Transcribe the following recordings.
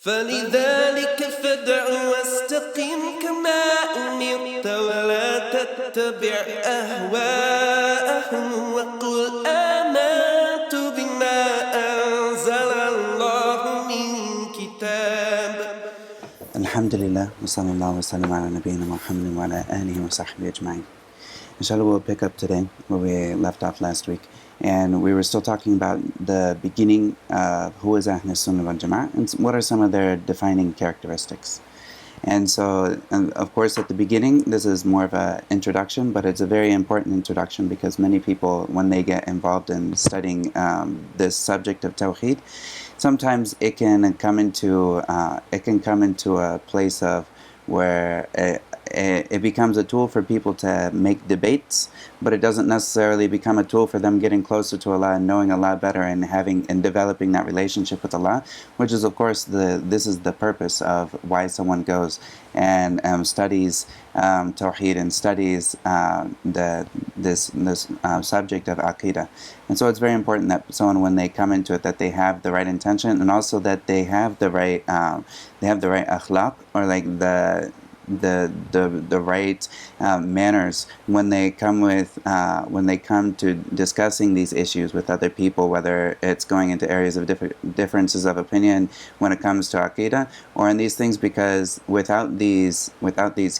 فلذلك فادع واستقم كما أمرت ولا تتبع أهواءهم وقل آمنت بما أنزل الله من كتاب. الحمد لله وصلى الله وسلم على نبينا محمد وعلى آله وصحبه أجمعين. Inshallah, we'll pick up today where we left off last week. And we were still talking about the beginning of who is al-Sunnah wal-jamaa'ah and what are some of their defining characteristics. And so, of course, at the beginning, this is more of an introduction, but it's a very important introduction because many people, when they get involved in studying this subject of tawheed, sometimes it can come into a place of where it becomes a tool for people to make debates, but it doesn't necessarily become a tool for them getting closer to Allah and knowing Allah better and developing that relationship with Allah, which is, of course, this is the purpose of why someone goes and studies tawheed and studies this subject of Aqeedah. And so it's very important that someone, when they come into it, that they have the right intention and also that they have the right akhlaq, or like the right manners when they come to discussing these issues with other people, whether it's going into areas of differences of opinion when it comes to Aqeedah or in these things, because without these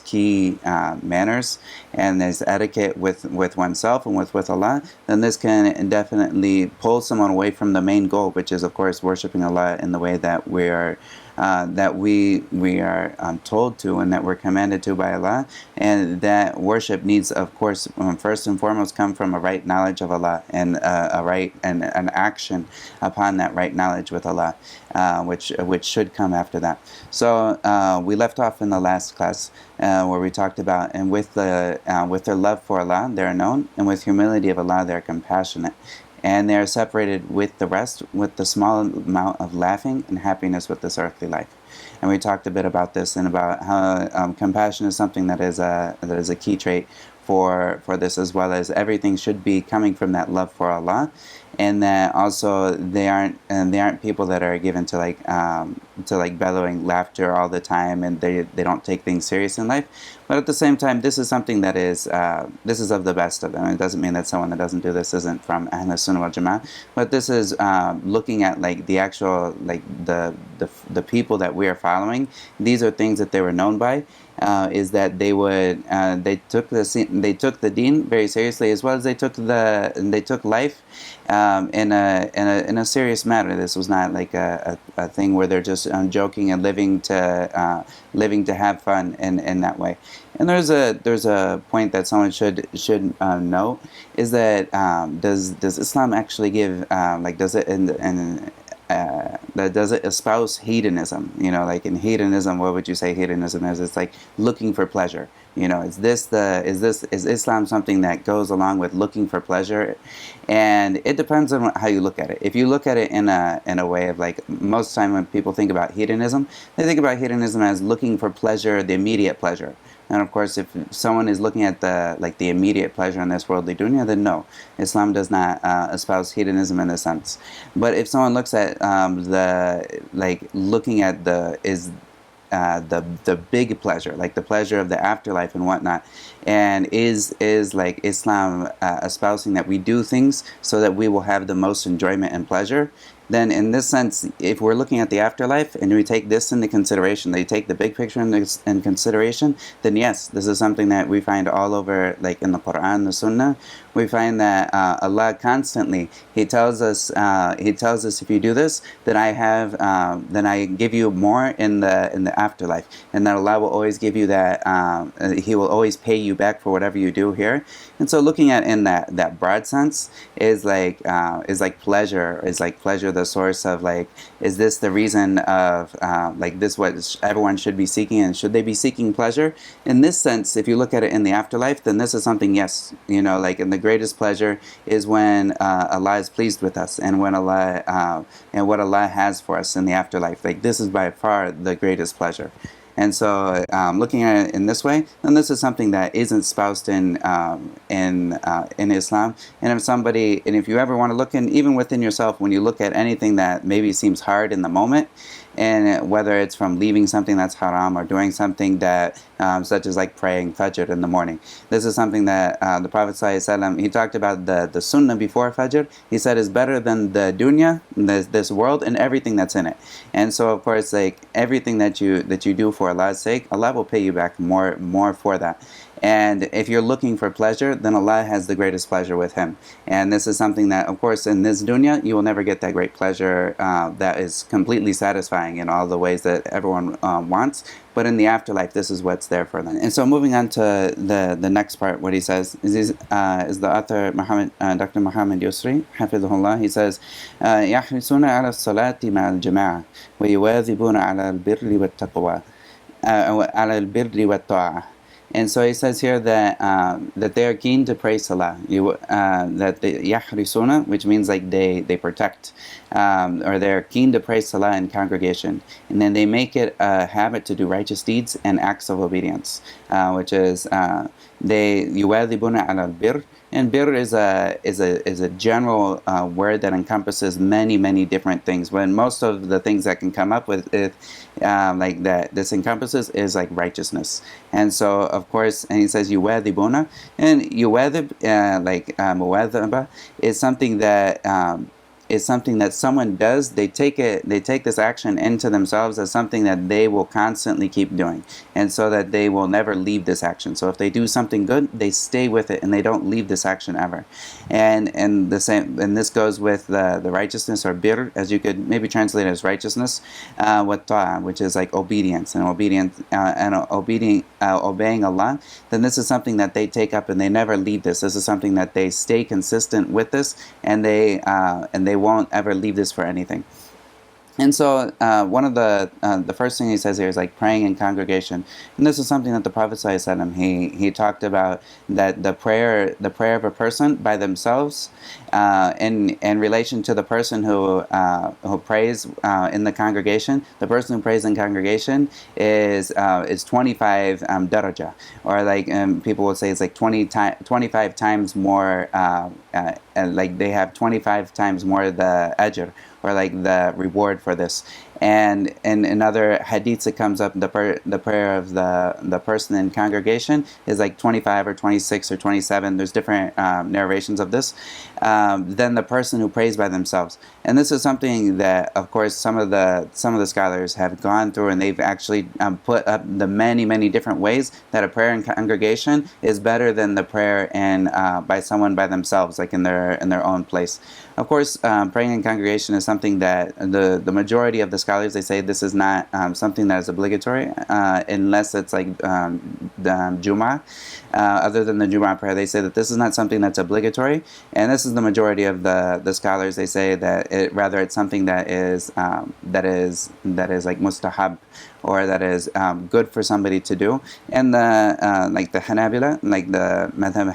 key manners and this etiquette with oneself and with Allah, then this can definitely pull someone away from the main goal, which is, of course, worshiping Allah in the way that we are told to and that we're commanded to by Allah. And that worship needs, of course, first and foremost come from a right knowledge of Allah and an action upon that right knowledge with Allah, which should come after that. So we left off in the last class where we talked about, and with their love for Allah, they're known, and with humility of Allah, they're compassionate. And they are separated with the rest with the small amount of laughing and happiness with this earthly life. And we talked a bit about this and about how compassion is something that is a key trait for this, as well as everything should be coming from that love for Allah, and that also they aren't people that are given to bellowing laughter all the time, and they don't take things serious in life. But at the same time, this is something that is of the best of them. It doesn't mean that someone that doesn't do this isn't from al-Sunnah wal-jamaa'ah, but this is looking at the actual the people that we are following. These are things that they were known by. Is that they took the deen very seriously, as well as they took life in a serious matter. This was not like a thing where they're just joking and living to have fun in that way. And there's a point that someone should know, is that does Islam actually give does it espouse hedonism? Like in hedonism, what would you say hedonism is? It's like looking for pleasure. Is Islam something that goes along with looking for pleasure? And it depends on how you look at it. If you look at it in a way of, like, most time when people think about hedonism, they think about hedonism as looking for pleasure, the immediate pleasure. And of course, if someone is looking at the immediate pleasure in this worldly dunya, then no, Islam does not espouse hedonism in this sense. But if someone looks at looking at the big pleasure, like the pleasure of the afterlife and whatnot, and is like Islam espousing that we do things so that we will have the most enjoyment and pleasure, then in this sense, if we're looking at the afterlife and we take this into consideration, they take the big picture in consideration, then yes, this is something that we find all over, like in the Quran, the Sunnah. We find that Allah constantly, He tells us if you do this, then I give you more in the afterlife, and that Allah will always give you that. He will always pay you back for whatever you do here. And so, looking at in that broad sense is like pleasure, the source of, like, is this the reason of this what everyone should be seeking, and should they be seeking pleasure? In this sense, if you look at it in the afterlife, then this is something, yes, like in the greatest pleasure is when Allah is pleased with us, and when Allah and what Allah has for us in the afterlife. Like, this is by far the greatest pleasure. And so, looking at it in this way, then this is something that isn't espoused in Islam. And if you ever want to look in, even within yourself, when you look at anything that maybe seems hard in the moment, and whether it's from leaving something that's haram or doing something that such as like praying Fajr in the morning. This is something that the Prophet ﷺ, he talked about the Sunnah before Fajr. He said is better than the dunya, this world, and everything that's in it. And so of course, like everything that you do for Allah's sake, Allah will pay you back more for that. And if you're looking for pleasure, then Allah has the greatest pleasure with Him. And this is something that, of course, in this dunya, you will never get that great pleasure that is completely satisfying in all the ways that everyone wants. But in the afterlife, this is what's there for them. And so moving on to the next part, what he says is the author, Dr. Mohamed Yousri, Hafidhullah, he says, يحرصون على الصلاة مع الجماعة ويواظبون على البر والتقوى على البر والطاعة. And so he says here that that they are keen to pray salah. That the yahrisuna, which means like they protect, or they're keen to pray salah in congregation, and then they make it a habit to do righteous deeds and acts of obedience, which is they yuwadhibuna ala al-birr. And bir is a general word that encompasses many different things. When most of the things that can come up with it, like that, this encompasses is like righteousness. And so of course, and he says yuwadhibuna, and yuwadhib muwadhaba is something that someone does. They take this action into themselves as something that they will constantly keep doing, and so that they will never leave this action. So if they do something good, they stay with it and they don't leave this action ever. And the same, and this goes with the righteousness, or bir, as you could maybe translate it as righteousness, with ta'ah, which is like obedience and obeying Allah. Then this is something that they take up and they never leave this. This is something that they stay consistent with this, and they won't ever leave this for anything. And so one of the first thing he says here is like praying in congregation, and this is something that the Prophet ﷺ, he talked about, that the prayer of a person by themselves, in relation to the person who prays in the congregation. The person who prays in congregation is 25 daraja, or like people will say it's like 25 times more, like they have 25 times more the ajr, or like the reward for this. And in other hadiths, it comes up the prayer of the person in congregation is like 25 or 26 or 27. There's different narrations of this. Than the person who prays by themselves. And this is something that, of course, some of the scholars have gone through, and they've actually put up the many different ways that a prayer in congregation is better than the prayer by someone by themselves, like in their own place. Of course, praying in congregation is something that the majority of the scholars, they say this is not something that is obligatory unless it's like the Jum'ah. Other than the Jum'ah prayer, they say that this is not something that's obligatory, and this is the majority of the scholars. They say that it's something that is like mustahab, or that is good for somebody to do. And like the Hanabila, like the Madhab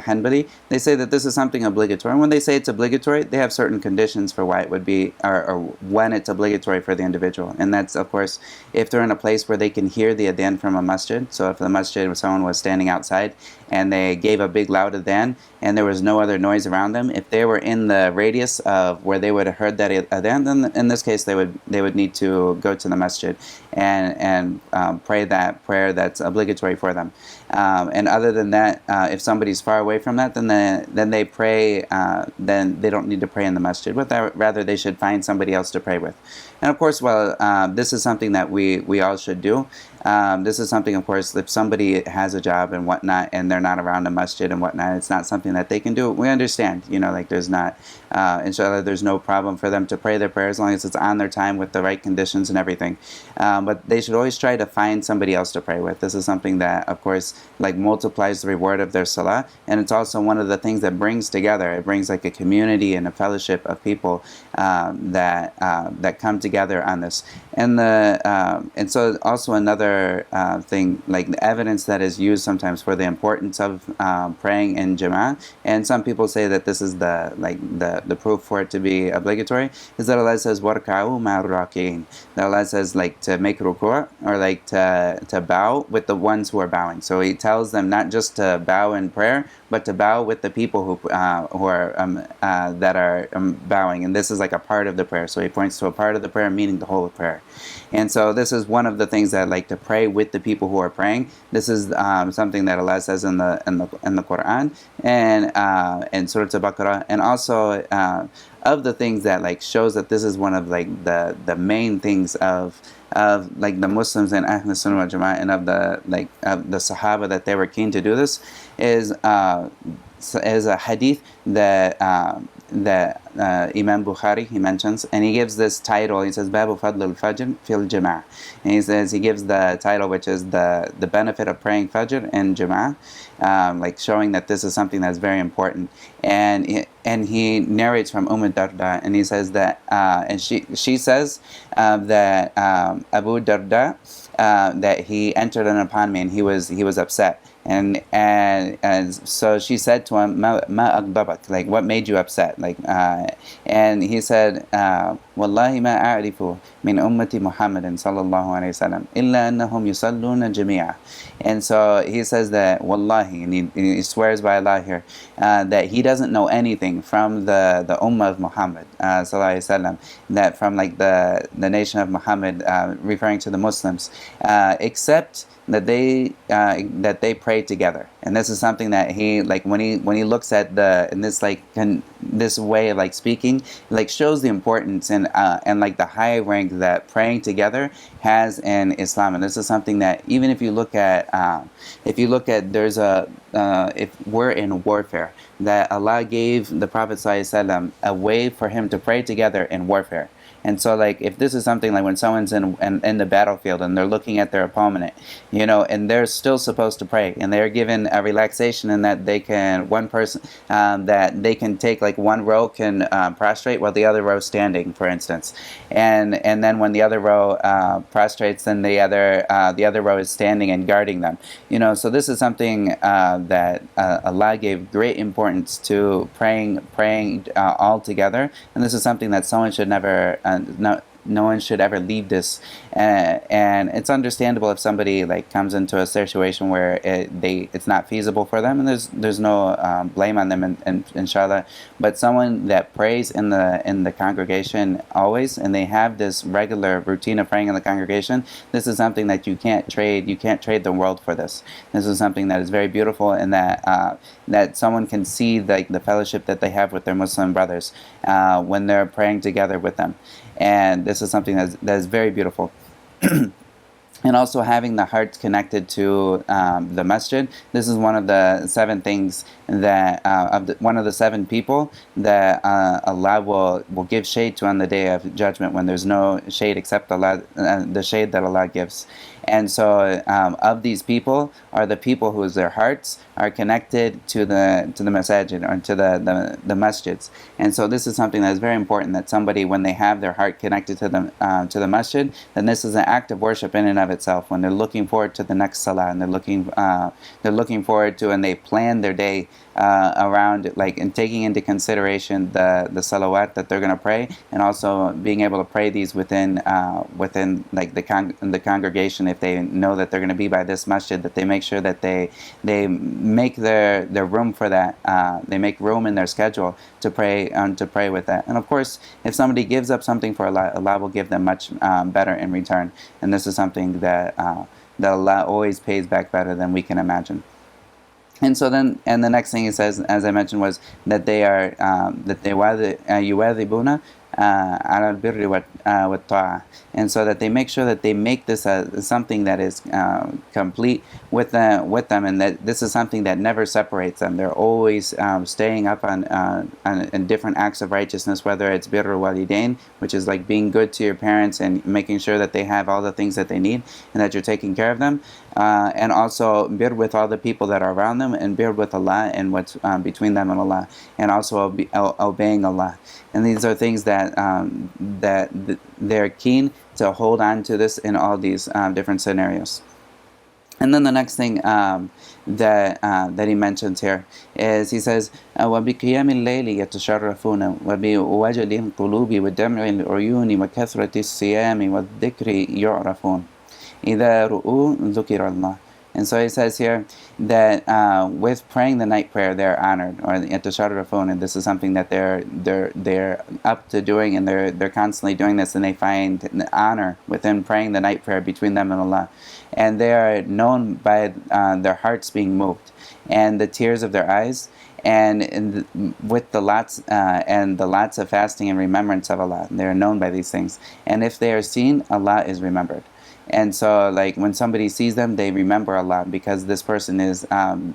Hanbali, they say that this is something obligatory. And when they say it's obligatory, they have certain conditions for why it would be, or when it's obligatory for the individual. And that's, of course, if they're in a place where they can hear the adhan from a masjid. So if the masjid, if someone was standing outside and they gave a big loud adhan and there was no other noise around them, if they were in the radius of where they would have heard that adhan, then in this case they would need to go to the masjid and pray that prayer that's obligatory for them. And other than that, if somebody's far away from that, then they pray. Then they don't need to pray in the masjid, but rather they should find somebody else to pray with. And of course, this is something that we all should do. This is something, of course, if somebody has a job and whatnot, and they're not around a masjid and whatnot, it's not something that they can do. We understand, like there's not, inshallah, there's no problem for them to pray their prayer as long as it's on their time with the right conditions and everything. But they should always try to find somebody else to pray with. This is something that, of course, like multiplies the reward of their salah, and it's also one of the things that brings together. It brings like a community and a fellowship of people that come together on this. And so also another thing, like the evidence that is used sometimes for the importance of praying in Jama'ah, and some people say that this is the proof for it to be obligatory, is that Allah says warka'u ma'ar raki'in. That Allah says like to make ruku', or like to bow with the ones who are bowing. So He tells them not just to bow in prayer, but to bow with the people who are bowing, and this is like a part of the prayer. So He points to a part of the prayer, meaning the whole of prayer. And so this is one of the things that I like to pray with the people who are praying. This is something that Allah says in the Quran and Surah Al-Baqarah, and also of the things that like shows that this is one of like the main things of like the Muslims and al-Sunnah wal-jamaa'ah, and of the Sahaba, that they were keen to do this, is a hadith that Imam Bukhari, he mentions, and he gives this title. He says Babu Fadl al-Fajr fil Jama'ah, and he gives the title, which is the benefit of praying Fajr in Jama'ah, like showing that this is something that's very important. And he narrates from Darda, and he says that and she says that Abu Darda, that he entered in upon me and he was upset. And so she said to him, Ma aghdabak, like what made you upset? Like and he said, Wallahi ma a'rifu min ummati Muhammadin sallallahu alayhi wasallam illa annahum yusalluna jami'a. And so he says that Wallahi, and he swears by Allah here, that he doesn't know anything from the ummah of Muhammad sallallahu alayhi wasallam, that from like the nation of Muhammad, referring to the Muslims, except that they pray together. And this is something that he, like, when he looks at this way of like speaking, like shows the importance and like the high rank that praying together has in Islam. And this is something that even if you look at there's if we're in warfare, that Allah gave the Prophet ﷺ a way for him to pray together in warfare. And so, like, if this is something like when someone's in the battlefield and they're looking at their opponent, you know, and they're still supposed to pray, and they're given a relaxation in that they can, one person, that they can take, like, one row can prostrate while the other row is standing, for instance. And then when the other row prostrates, then the other row is standing and guarding them. You know, so this is something that Allah gave great importance to praying all together, and this is something that someone should never. No one should ever leave this, and it's understandable if somebody like comes into a situation where it's not feasible for them, and there's no blame on them, and inshallah. But someone that prays in the congregation always, and they have this regular routine of praying in the congregation, this is something that you can't trade. You can't trade the world for this. This is something that is very beautiful, and that someone can see the fellowship that they have with their Muslim brothers when they're praying together with them. And this is something that is very beautiful. And also having the heart connected to the masjid. This is one of the 7 things that one of the 7 people that Allah will give shade to on the day of judgment, when there's no shade except Allah, the shade that Allah gives. And so of these people are the people whose their hearts are connected to the masajid, or to the masjids. And so this is something that is very important, that somebody, when they have their heart connected to the masjid, then this is an act of worship in and of itself. When they're looking forward to the next salah, and they're looking forward to, and they plan their day around, like, and taking into consideration the salawat that they're going to pray, and also being able to pray these within like the congregation. If they know that they're going to be by this masjid, that they make sure that they make their room for that. They make room in their schedule to pray with that. And of course, if somebody gives up something for Allah, Allah will give them much better in return. And this is something that Allah always pays back better than we can imagine. And so then, and the next thing he says, as I mentioned, was that they are yuwadhibuna ala al-birri wat-ta'ah, and so that they make sure that they make this something that is complete with them, and that this is something that never separates them. They're always staying up on different acts of righteousness, whether it's birrul walidain, which is like being good to your parents and making sure that they have all the things that they need and that you're taking care of them, and also birr with all the people that are around them, and birr with Allah and what's between them and Allah, and also obeying Allah. And these are things that they're keen to hold on to this in all these different scenarios. And then the next thing that he mentions here is, he says, وَبِقِيَامِ اللَّيْلِ يَتَشَرَّفُونَ وَبِوَجَلِ الْقُلُوبِ وَدَمْعِ الْعُيُونِ وَكَثْرَةِ الصِّيَامِ وَالذِّكْرِ يُعْرَفُونَ إِذَا رُؤُوا ذُكِرَ اللَّهُ And so he says here that with praying the night prayer, they're honored, or at the Sharafun, and this is something that they're up to doing, and they're constantly doing this, and they find honor within praying the night prayer between them and Allah. And they are known by their hearts being moved, and the tears of their eyes, and with the lots of fasting and remembrance of Allah. They are known by these things. And if they are seen, Allah is remembered. And so, like, when somebody sees them, they remember Allah, because this person is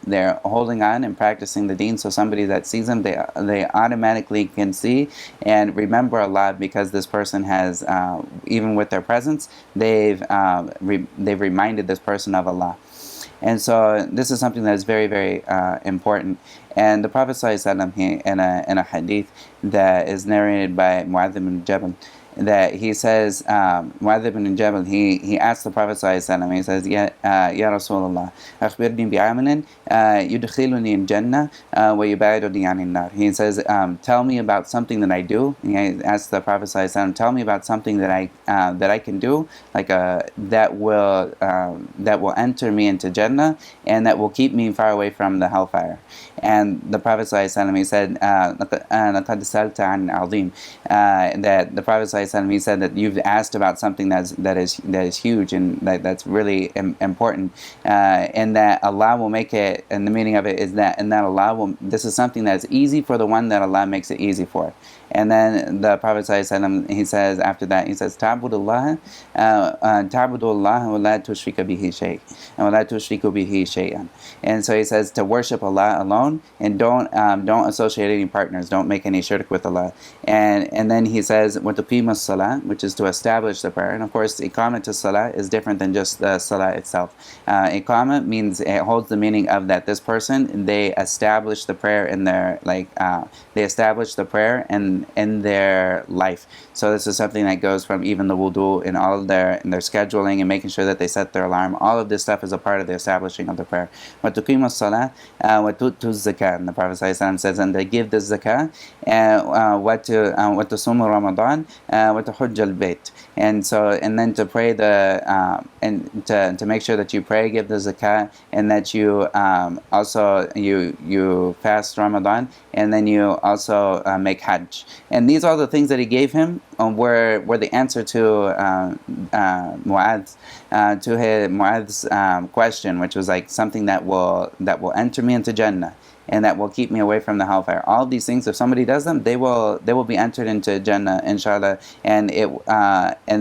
they're holding on and practicing the deen. So somebody that sees them, they automatically can see and remember Allah, because this person has even with their presence, they've reminded this person of Allah. And so this is something that is very, very important. And the Prophet ﷺ, in a hadith that is narrated by Mu'adh ibn Jabal, that he says, Mu'adh ibn Jabal, he asked the Prophet ﷺ, he says, Ya Rasulullah, akhbirni bi'amalin yudkhiluni in Jannah wa yubaiduni anin nar. He says, tell me about something that I do. He asked the Prophet ﷺ, tell me about something that I can do, like that will enter me into Jannah, and that will keep me far away from the hellfire. And the Prophet ﷺ, he said, لَقَدْ سَأَلْتَ عَنْ عَظِيمٍ, that the Prophet ﷺ, he said that you've asked about something that is huge, and that's really important, and that Allah will make it, and the meaning of it is that, and that Allah will, this is something that's easy for the one that Allah makes it easy for. And then the Prophet ﷺ, he says after that, he says, ta'budullah wa la tushrika bihi shay', wa la tushriku bihi shay'an. And so he says to worship Allah alone, and don't associate any partners, don't make any shirk with Allah. And then he says, wa tuqima as-salah, which is to establish the prayer. And of course, iqamat as-salah is different than just the salah itself. Iqama means, it holds the meaning of that this person, they establish the prayer in their, they establish the prayer in their life. So this is something that goes from even the wudu, and all of their scheduling, and making sure that they set their alarm. All of this stuff is a part of the establishing of the prayer. Wa tuqimu as-salah wa tu'tu az-zakah. And the Prophet ﷺ says, and they give the zakah, wa tusumu Ramadan, wa tuhujj al-bayt. And so, and then to pray and to make sure that you pray, give the zakah, and that you also you fast Ramadan, and then you also make Hajj. And these are the things that he gave him were the answer to Mu'adh's question, which was like something that will enter me into Jannah, and that will keep me away from the hellfire. All of these things, if somebody does them, they will be entered into Jannah, inshallah. And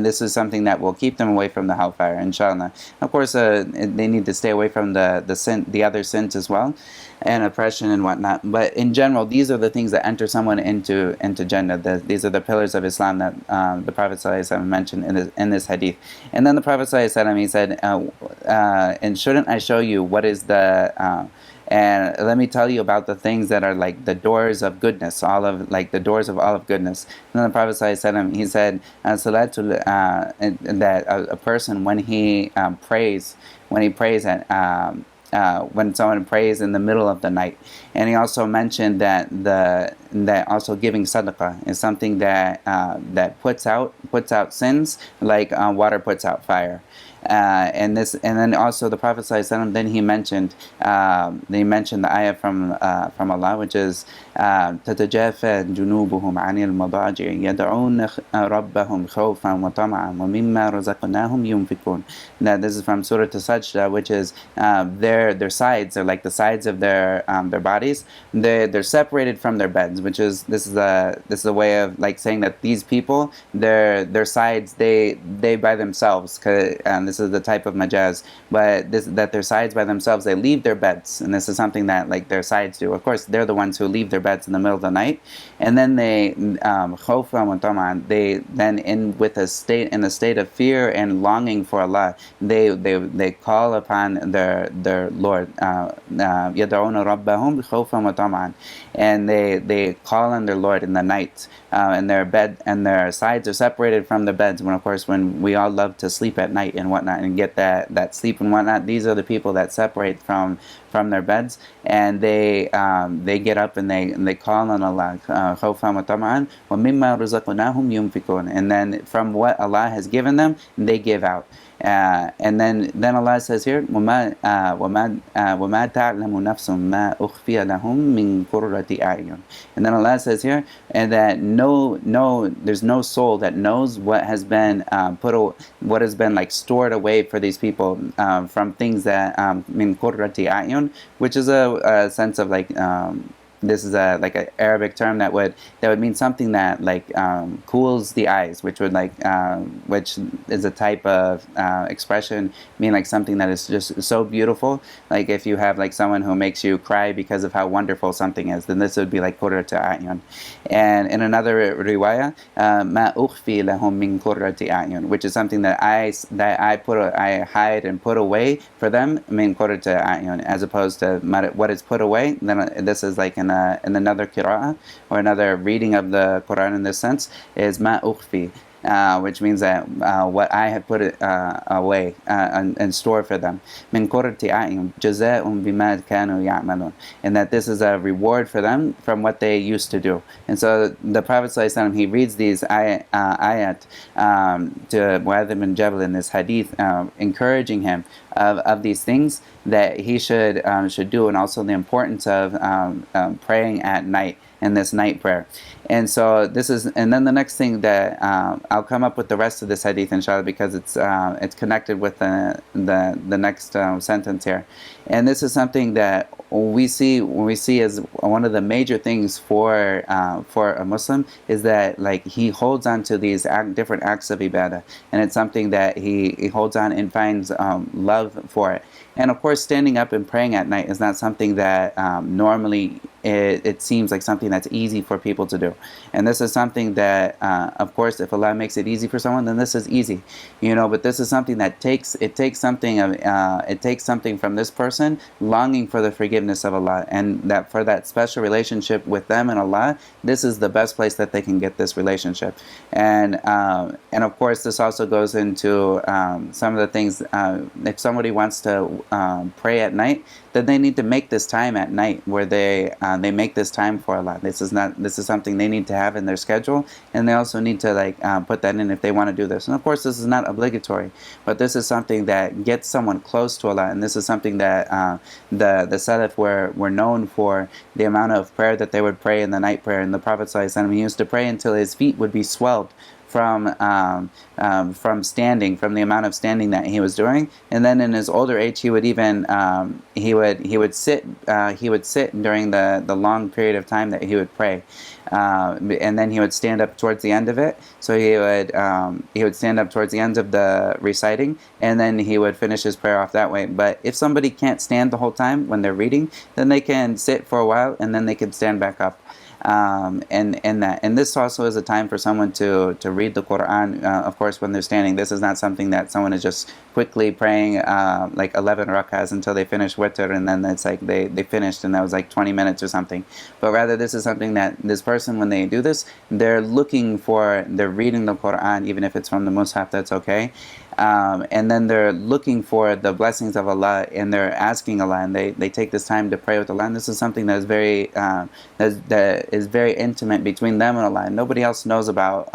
this is something that will keep them away from the hellfire, inshallah. Of course, they need to stay away from the other sins as well, and oppression and whatnot. But in general, these are the things that enter someone into Jannah. These are the pillars of Islam that the Prophet ﷺ mentioned in this hadith. And then the Prophet ﷺ, he said, and shouldn't I show you what is and let me tell you about the things that are like the doors of goodness, the doors of all of goodness. And then the Prophet ﷺ, he said, that a person, when he prays when someone prays in the middle of the night. And he also mentioned that also giving sadaqah is something that puts out sins like water puts out fire. And then also the Prophet ﷺ, then he mentioned the ayah from Allah, which is تَتَجَافَى جُنُوبُهُمْ عَنِ الْمَضَاجِعِ يَدْعُونَ رَبَّهُمْ خَوْفًا وَطَمَعًا وَمِمَّا رَزَقْنَاهُمْ يُنْفِقُونَ. Now this is from Surah As-Sajdah, which is their sides are like the sides of their bodies. They're separated from their beds, which is this is a way of like saying that these people, their sides, they by themselves, this is the type of majaz, but that their sides by themselves, they leave their beds, and this is something that like their sides do. Of course, they're the ones who leave their beds in the middle of the night, and then they khawfan wa tama'an, they then in a state of fear and longing for Allah, they call upon their Lord, yad'una rabbahum khawfan wa tama'an, and they call on their Lord in the night, and their bed and their sides are separated from their beds. When we all love to sleep at night and whatnot, and get that sleep and whatnot, these are the people that separate from their beds, and they get up and they call on Allah, khawfan wa tama'an wa mimma razaqnahum yunfikun, and then from what Allah has given them, they give out. And then Allah says here, وَمَا تَعْلَمُ نَفْسٌ مَا أُخْفِيَ لَهُم مِّن قُرَّةِ أَعْيُنٍ. And then Allah says here, and that there's no soul that knows what has been what has been like stored away for these people from things that min qurrati a'yun, which is a sense of like this is like an Arabic term that would mean something that like cools the eyes, which would like which is a type of expression mean like something that is just so beautiful. Like if you have like someone who makes you cry because of how wonderful something is, then this would be like qurratu a'yun. And in another riwayah, ma ukhfi lahum min qurrati a'yun, which is something that I hide and put away for them min qurrati a'yun, as opposed to what is put away. Then this is like in another qira'ah or another reading of the Quran in this sense is ma ukhfi, which means that what I have put away and store for them, min qurrati a'yun jazaa'un bima kanu ya'malun, and that this is a reward for them from what they used to do. And so the Prophet ﷺ, he reads these ayat to Mu'adh bin Jabal in this hadith, encouraging him of these things that he should do, and also the importance of praying at night in this night prayer. And so this is, and then the next thing that I'll come up with the rest of this hadith inshallah, because it's connected with the next sentence here. And this is something that we see as one of the major things for a Muslim, is that like he holds on to these different acts of ibadah, and it's something that he holds on and finds love for it. And of course, standing up and praying at night is not something that normally it seems like something that's easy for people to do. And this is something that, of course, if Allah makes it easy for someone, then this is easy, but this is something that takes something from this person longing for the forgiveness of Allah, and that for that special relationship with them and Allah, this is the best place that they can get this relationship. And of course, this also goes into some of the things. If somebody wants to pray at night, then they need to make this time at night where they make this time for Allah. This is something they need to have in their schedule, and they also need to like put that in if they want to do this. And of course, this is not obligatory, but this is something that gets someone close to Allah, and this is something that the Salaf were known for, the amount of prayer that they would pray in the night prayer. And the Prophet ﷺ, he used to pray until his feet would be swelled from standing, from the amount of standing that he was doing. And then in his older age, he would even he would sit during the long period of time that he would pray, and then he would stand up towards the end of it. So he would stand up towards the end of the reciting, and then he would finish his prayer off that way. But if somebody can't stand the whole time when they're reading, then they can sit for a while and then they can stand back up. And this also is a time for someone to read the Quran, of course, when they're standing. This is not something that someone is just quickly praying like 11 rakahs until they finish witr, and then it's like they finished and that was like 20 minutes or something. But rather, this is something that this person, when they do this, they're reading the Quran, even if it's from the Mus'haf, that's okay. And then they're looking for the blessings of Allah, and they're asking Allah, and they take this time to pray with Allah. And this is something that is very that is very intimate between them and Allah, and nobody else knows about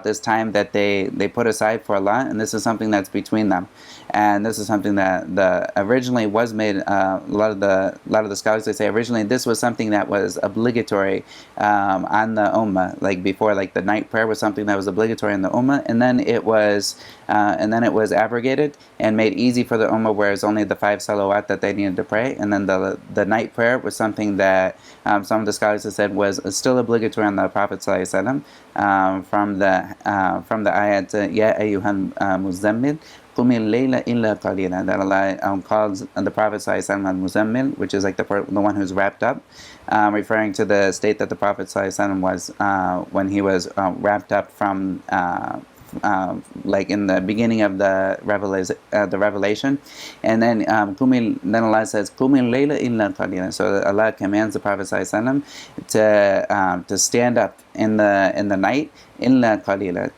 this time that they put aside for Allah. And this is something that's between them. And this is something that originally was made. A lot of the scholars, they say originally this was something that was obligatory on the ummah. Like before, like the night prayer was something that was obligatory in the ummah, and then it was abrogated and made easy for the ummah, whereas only the 5 salawat that they needed to pray. And then the night prayer was something that some of the scholars have said was still obligatory on the Prophet ﷺ, from the ayat Ya ayyuhal muzammil qum al-layla illa qalila, that Allah calls the Prophet ﷺ al-muzammil, which is like the one who's wrapped up, referring to the state that the Prophet ﷺ was when he was wrapped up from like in the beginning of the revelation. And then then Allah says Qumil layla illa qalila. So Allah commands the Prophet ﷺ to stand up in the night, إلا قليلا,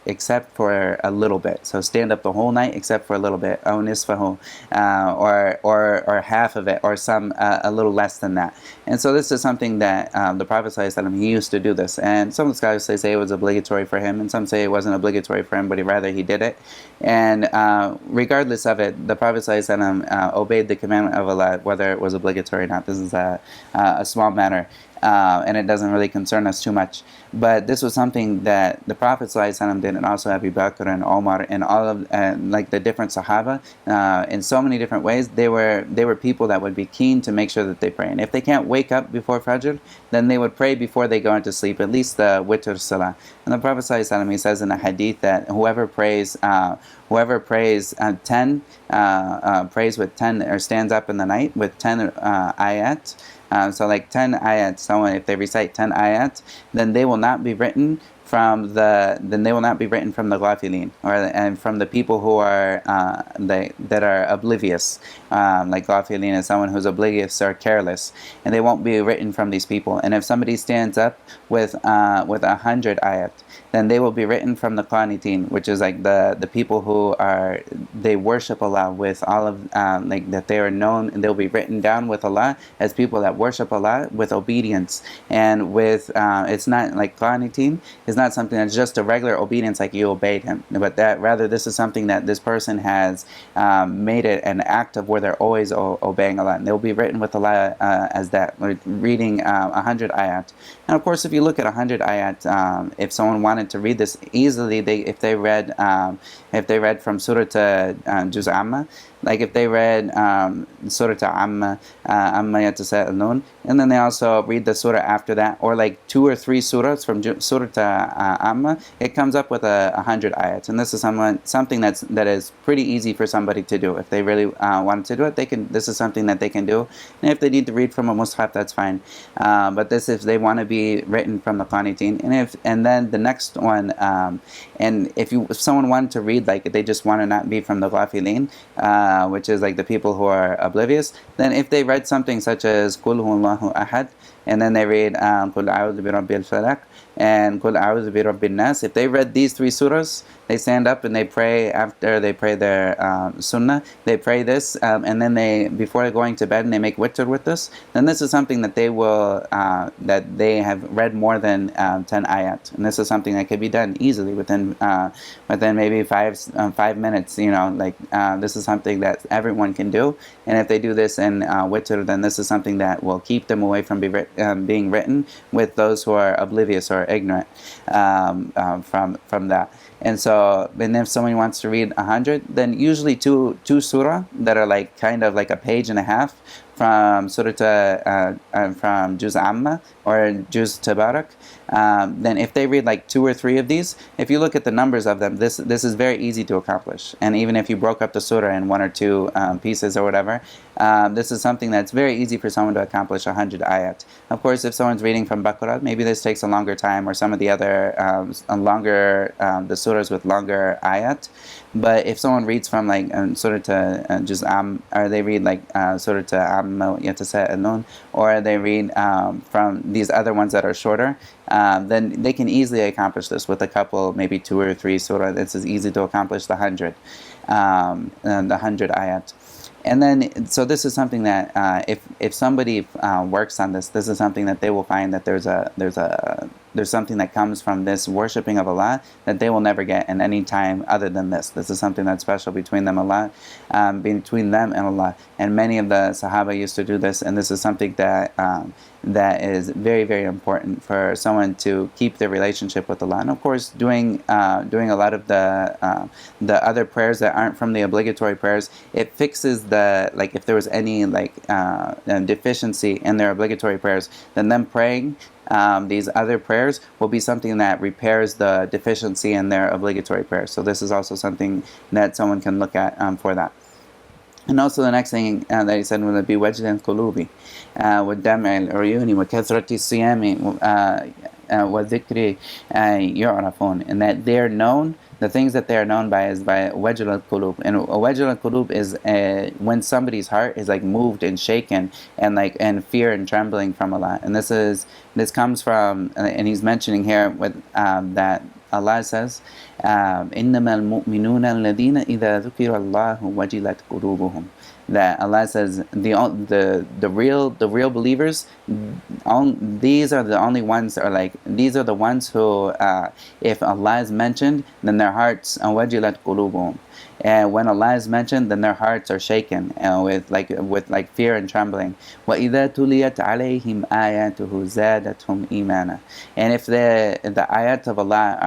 except for a little bit. So stand up the whole night except for a little bit. أو نصفه, or half of it, or some a little less than that. And so this is something that the Prophet ﷺ, he used to do this. And some scholars say it was obligatory for him, and some say it wasn't obligatory for him, but rather he did it. And regardless of it, the Prophet ﷺ obeyed the commandment of Allah, whether it was obligatory or not. This is a small matter. And it doesn't really concern us too much. But this was something that the Prophet ﷺ did, and also Abu Bakr and Omar and all of like the different Sahaba, in so many different ways. They were people that would be keen to make sure that they pray. And if they can't wake up before Fajr, then they would pray before they go into sleep, at least the witr salah. And the Prophet ﷺ, he says in a hadith that whoever prays 10, prays with 10, or stands up in the night with 10 ayat. So like 10 ayat, someone, if they recite 10 ayat, then they will not be written from the ghafilin, and from the people who are that are oblivious. Like ghafilin is someone who's oblivious or careless, and they won't be written from these people. And if somebody stands up with 100 ayat, then they will be written from the qanitin, which is like the people who they worship Allah with all of like that they are known, and they'll be written down with Allah as people that worship Allah with obedience, and with it's not like qanitin is not something that's just a regular obedience like you obeyed him, but that rather this is something that this person has made it an act of where they're always obeying Allah, and they'll be written with Allah as that, reading 100 ayat. And of course, if you look at 100 ayat, if someone wanted to read this easily, if they read from surah to juz amma, like if they read surah to amma yatasa'alun, and then they also read the surah after that, or like 2 or 3 surahs from surah to amma, it comes up with 100 ayats. And this is something that is pretty easy for somebody to do. If they really want to do it, this is something that they can do. And if they need to read from a mushaf, that's fine. But this, if they want to be written from the qanitin, and then the next one, and if someone wanted to read, like they just want to not be from the ghafilin, which is like the people who are oblivious, then if they read something such as Qul huwallahu ahad, and then they read Qul a'udhu bi rabbil falaq and Qul a'udhu bi rabbin nas, if they read these 3 surahs, they stand up and they pray after they pray their sunnah, they pray this, and then before going to bed, and they make witr with this, then this is something that they will that they have read more than 10 ayat. And this is something that can be done easily within maybe 5 minutes. Like this is something that everyone can do. And if they do this in witr, then this is something that will keep them away from being written with those who are oblivious or ignorant from that. And so, and if someone wants to read 100, then usually two surah that are like kind of like a page and a half from surah to from juz amma or juz tabarak. Then if they read like 2 or 3 of these, if you look at the numbers of them, this is very easy to accomplish. And even if you broke up the surah in 1 or 2 pieces or whatever, this is something that's very easy for someone to accomplish 100 ayat. Of course, if someone's reading from Baqarah, maybe this takes a longer time, or some of the other the surahs with longer ayat. But if someone reads from like surah to juz or they read like surah to amma yatasa'alun, or they read from these other ones that are shorter, then they can easily accomplish this with a couple, maybe 2 or 3 surah. This is easy to accomplish the 100 ayat. And then, so this is something that if somebody works on this is something that they will find that there's something that comes from this worshipping of Allah that they will never get in any time other than this. This is something that's special between them and Allah. And many of the Sahaba used to do this, and this is something that is very, very important for someone to keep their relationship with Allah. And of course, doing a lot of the other prayers that aren't from the obligatory prayers, it fixes like if there was any deficiency in their obligatory prayers, then them praying these other prayers will be something that repairs the deficiency in their obligatory prayers. So this is also something that someone can look at for that. And also the next thing that he said would be وَجْلَ الْقُلُوبِ وَالدَّمْعِ الْعُيُونِ وَكَثْرَةِ الصِّيَامِ وَالذِّكْرِ يُعْرَفُونَ, and that they're known the things that they are known by is by wajl al-qulub. And wajl al-qulub is when somebody's heart is like moved and shaken and like in fear and trembling from Allah. And this comes from, and he's mentioning here with that Allah says, إِنَّمَا الْمُؤْمِنُونَ الَّذِينَ إِذَا ذُكِرَ اللَّهُ وَجِلَتْ قُلُوبُهُم. That Allah says the real believers, these are the only ones, or like these are the ones who if Allah is mentioned, then their hearts wajilat qulubuhum. And when Allah is mentioned, then their hearts are shaken with like fear and trembling. وَإِذَا تُلِيَتْ عَلَيْهِمْ آيَاتُهُ زَادَتْهُمْ إِيمَانًا. And if the ayat of Allah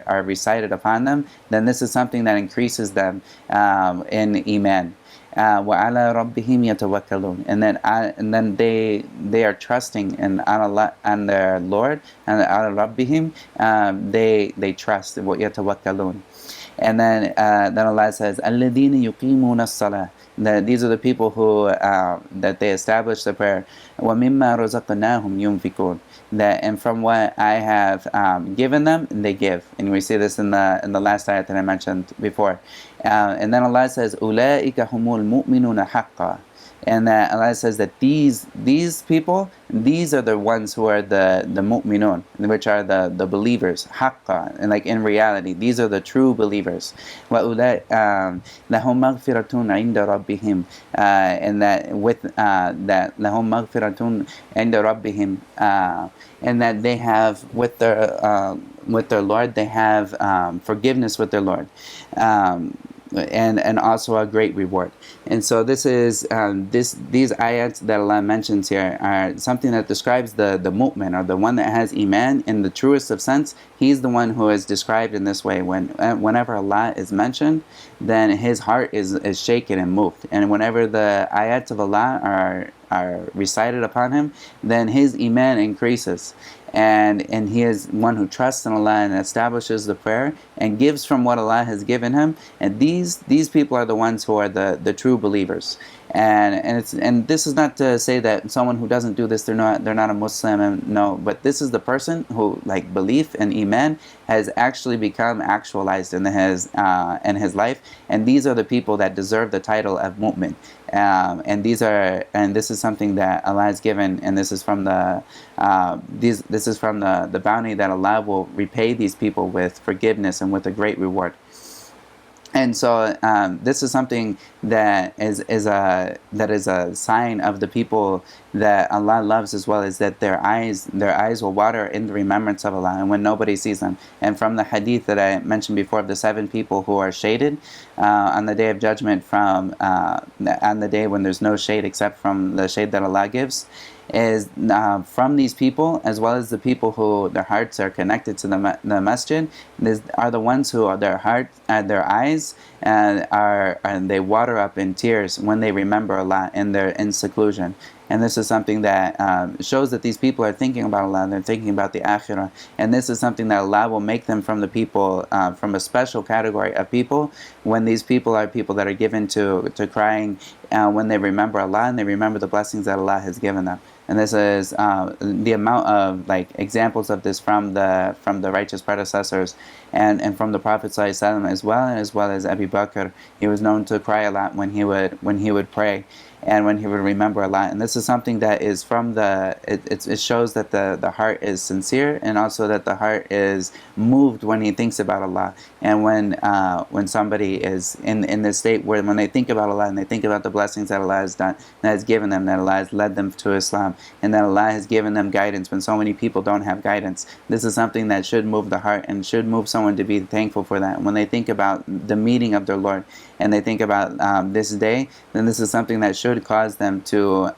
are recited upon them, then this is something that increases them in iman. وَعَلَى رَبِّهِمْ يَتَوَكَّلُونَ. And then they are trusting in Allah and their Lord, and عَلَى رَبِّهِمْ they trust وَيَتَوَكَّلُونَ. And then Allah says, الَّذِينَ يُقِيمُونَ الصَّلَاةَ. That these are the people who that they establish the prayer. وَمِمَّا رَزَقْنَاهُمْ يُنْفِقُونَ. That, and from what I have given them, they give. And we see this in the last ayat that I mentioned before. And then Allah says, أُولَٰئِكَ هُمُ الْمُؤْمِنُونَ حَقًّا. And that Allah says that these people, these are the ones who are the mu'minun, which are the believers, haqqa, and like in reality, these are the true believers. وَأُولَٰئِكَ لَهُمْ مَغْفِرَةٌ عِنْدَ رَبِّهِمْ. And that with that لَهُمْ مَغْفِرَةٌ عِنْدَ رَبِّهِمْ. And that they have with their Lord, they have forgiveness with their Lord. And also a great reward. And so this is these ayats that Allah mentions here are something that describes the mu'min, or the one that has iman in the truest of sense. He's the one who is described in this way. Whenever Allah is mentioned, then his heart is shaken and moved. And whenever the ayats of Allah are recited upon him, then his iman increases. And he is one who trusts in Allah and establishes the prayer and gives from what Allah has given him. And these people are the ones who are the true believers. And this is not to say that someone who doesn't do this, they're not a Muslim. And no, but this is the person who, like, belief and iman has actually become actualized in his life. And these are the people that deserve the title of mu'min. And this is something that Allah has given, and this is from the bounty that Allah will repay these people with forgiveness and with a great reward. And so this is something that is a sign of the people that Allah loves, as well as that their eyes will water in the remembrance of Allah, and when nobody sees them. And from the hadith that I mentioned before of the 7 people who are shaded on the day of judgment, on the day when there's no shade except from the shade that Allah gives, is from these people, as well as the people who their hearts are connected to the masjid, are the ones who are their eyes and they water up in tears when they remember Allah and they're in seclusion. And this is something that shows that these people are thinking about Allah, and they're thinking about the akhirah. And this is something that Allah will make them from the people, from a special category of people, when these people are people that are given to crying when they remember Allah and they remember the blessings that Allah has given them. And this is the amount of examples of this from the righteous predecessors and from the Prophet ﷺ as well as Abu Bakr. He was known to cry a lot when he would pray and when he would remember Allah. And this is something that is from it shows that the heart is sincere, and also that the heart is moved when he thinks about Allah. And when somebody is in this state where when they think about Allah and they think about the blessings that Allah has done, that has given them, that Allah has led them to Islam, and that Allah has given them guidance when so many people don't have guidance, this is something that should move the heart and should move someone to be thankful for that. When they think about the meeting of their Lord and they think about this day, then this is something that should cause them to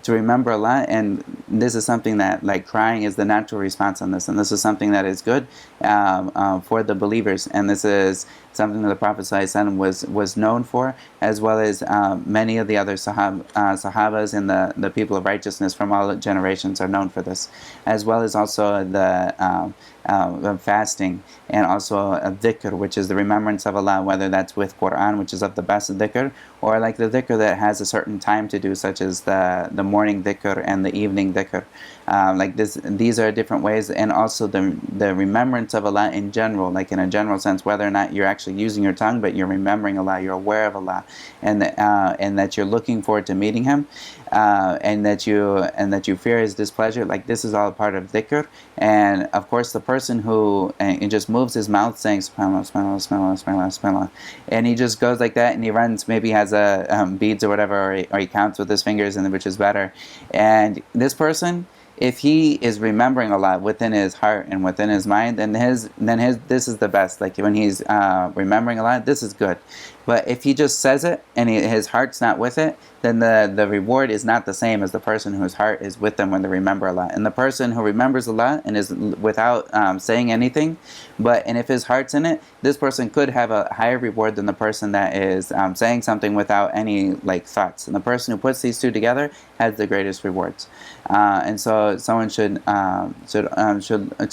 remember Allah. And this is something that, crying is the natural response on this, and this is something that is good for the believers. And this is something that the Prophet ﷺ was known for, as well as many of the other Sahabas and the people of righteousness from all generations are known for this, as well as also the fasting, and also dhikr, which is the remembrance of Allah, whether that's with Quran, which is of the best dhikr, or the dhikr that has a certain time to do, such as the morning dhikr and the evening dhikr. Like this, these are different ways, and also the remembrance of Allah in general, like in a general sense, whether or not you're actually using your tongue, but you're remembering Allah, you're aware of Allah, and that you're looking forward to meeting Him, and that you fear His displeasure. Like this is all part of dhikr. And of course, the person who just moves his mouth saying subhanallah, subhanallah, subhanallah, subhanallah, subhanallah, and he just goes like that, and he runs, maybe has a beads or whatever, or he counts with his fingers, and which is better. And this person, if he is remembering Allah within his heart and within his mind, then this is the best. Like when he's remembering Allah, this is good. But if he just says it and his heart's not with it, then the reward is not the same as the person whose heart is with them when they remember Allah. And the person who remembers Allah and is without saying anything, and if his heart's in it, this person could have a higher reward than the person that is saying something without any like thoughts. And the person who puts these two together has the greatest rewards. And so someone should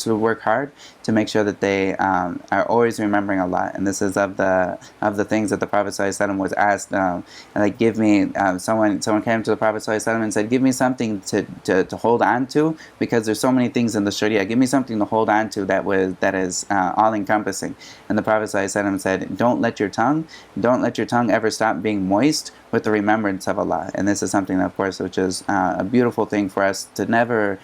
work hard to make sure that they are always remembering Allah. And this is of the things that the Prophet ﷺ was asked, like, give me, someone came to the Prophet ﷺ and said, give me something to hold on to, because there's so many things in the Sharia. Give me something to hold on to that is all encompassing. And the Prophet ﷺ said, don't let your tongue ever stop being moist with the remembrance of Allah. And this is something, of course, which is a beautiful thing for us to never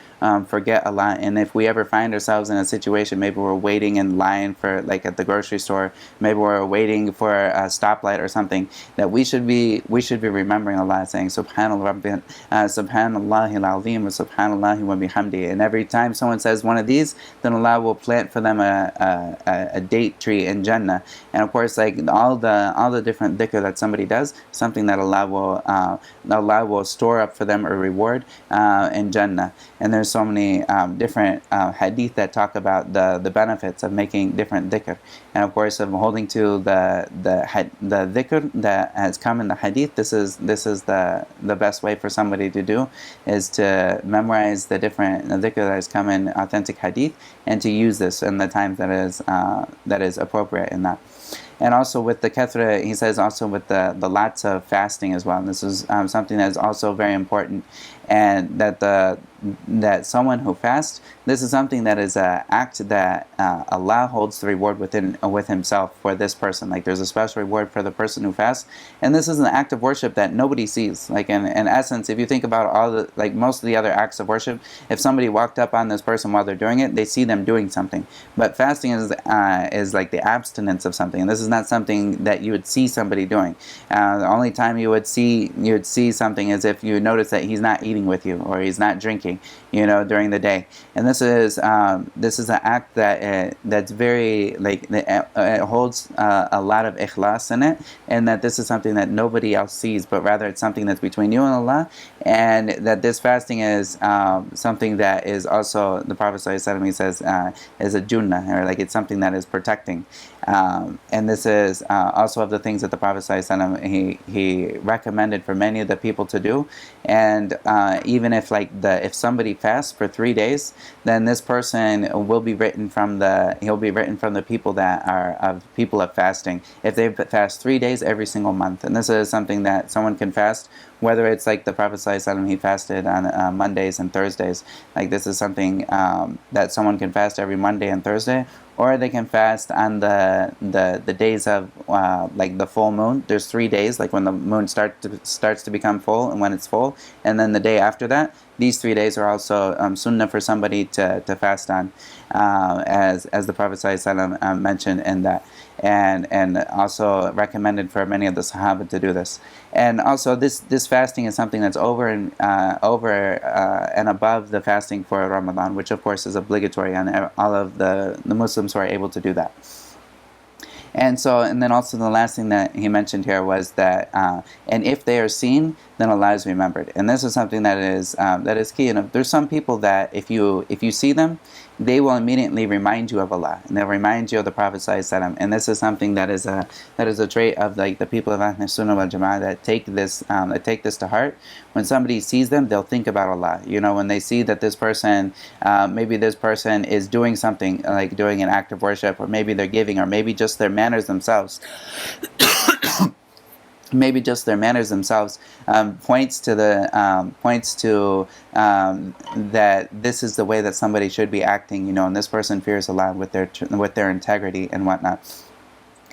forget Allah. And if we ever find ourselves in a situation, maybe we're waiting in line for, like at the grocery store, maybe we're waiting for a stoplight or something, that we should be remembering Allah, saying Subhanallah, Subhanallahi al-Azim, wa Subhanallahi wa bihamdi. And every time someone says one of these, then Allah will plant for them a date tree in Jannah. And of course, like all the different dhikr that somebody does, something that Allah will store up for them a reward in Jannah. And there's so many different hadith that talk about the benefits of making different dhikr, and of course of holding to the dhikr that has come in the hadith. This is the best way for somebody to do, is to memorize the different dhikr that has come in authentic hadith, and to use this in the times that is appropriate in that. And also with the kathra, he says, also with the lots of fasting as well. And this is something that is also very important, and that someone who fasts, this is something that is an act that Allah holds the reward with Himself for this person. Like there's a special reward for the person who fasts, and this is an act of worship that nobody sees. Like in essence, if you think about most of the other acts of worship, if somebody walked up on this person while they're doing it, they see them doing something. But fasting is like the abstinence of something, and this is not something that you would see somebody doing. The only time you would see something is if you notice that he's not eating with you, or he's not drinking, during the day. And this is an act that's very, like, it holds a lot of ikhlas in it, and that this is something that nobody else sees, but rather it's something that's between you and Allah. And that this fasting is something that is also, the Prophet ﷺ, he says, is a junnah, or like it's something that is protecting. And this is also of the things that the Prophet ﷺ, he recommended for many of the people to do. And even if somebody fasts for 3 days, then this person will be written from the people that are people of fasting, if they fast 3 days every single month. And this is something that someone can fast, whether it's like the Prophet ﷺ, he fasted on Mondays and Thursdays. Like this is something that someone can fast every Monday and Thursday, or they can fast on the days of like the full moon. There's 3 days, like when the moon starts to become full, and when it's full, and then the day after that. These 3 days are also sunnah for somebody to fast on, as the Prophet ﷺ mentioned in that, and also recommended for many of the Sahaba to do this. And also this fasting is something that's over and above the fasting for Ramadan, which of course is obligatory on all of the Muslims who are able to do that. And then also the last thing that he mentioned here was that, and if they are seen, then Allah is remembered. And this is something that is key. And there's some people that if you see them, they will immediately remind you of Allah, and they'll remind you of the Prophet ﷺ. And this is something that is a trait of like the people of asSunnah wal-jamaa'ah that take this to heart. When somebody sees them, they'll think about Allah. When they see that this person, maybe this person is doing something, like doing an act of worship, or maybe they're giving, or maybe just their manners themselves. maybe just their manners themselves, points to that this is the way that somebody should be acting, and this person fears Allah with their integrity and whatnot.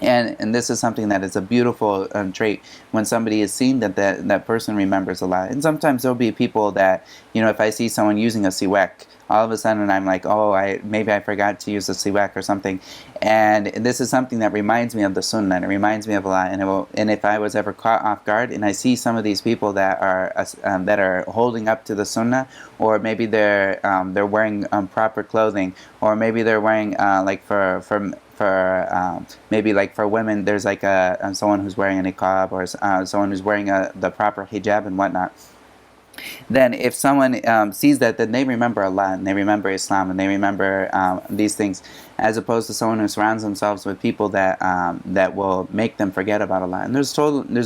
And this is something that is a beautiful trait when somebody is seen that person remembers Allah. And sometimes there'll be people that, if I see someone using a siwak, all of a sudden I'm like, maybe I forgot to use a siwak or something. And this is something that reminds me of the Sunnah, and it reminds me of Allah. And if I was ever caught off guard and I see some of these people that are holding up to the Sunnah, or maybe they're wearing proper clothing, or maybe they're wearing maybe like for women, there's like someone who's wearing a niqab, or someone who's wearing the proper hijab and whatnot. Then if someone sees that, then they remember Allah, and they remember Islam, and they remember these things, as opposed to someone who surrounds themselves with people that will make them forget about Allah. And there's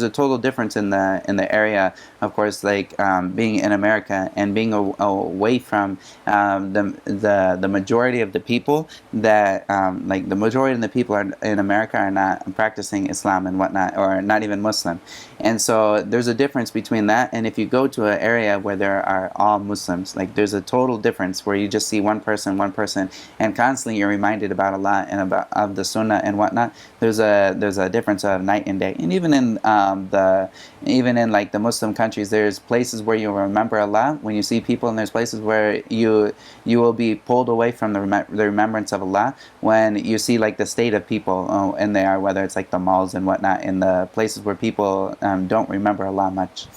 a total difference in the area, of course, like being in America and being away from the majority of the people that like the majority of the people in America are not practicing Islam and whatnot, or not even Muslim. And so there's a difference between that, and if you go to an area where there are all Muslims, like there's a total difference where you just see one person, and constantly you're reminded about Allah and of the Sunnah and whatnot. There's a difference of night and day. And even in like the Muslim countries, there's places where you remember Allah when you see people, and there's places where you will be pulled away from the remembrance of Allah when you see like the state of people, and they are, whether it's like the malls and whatnot, in the places where people don't remember Allah much.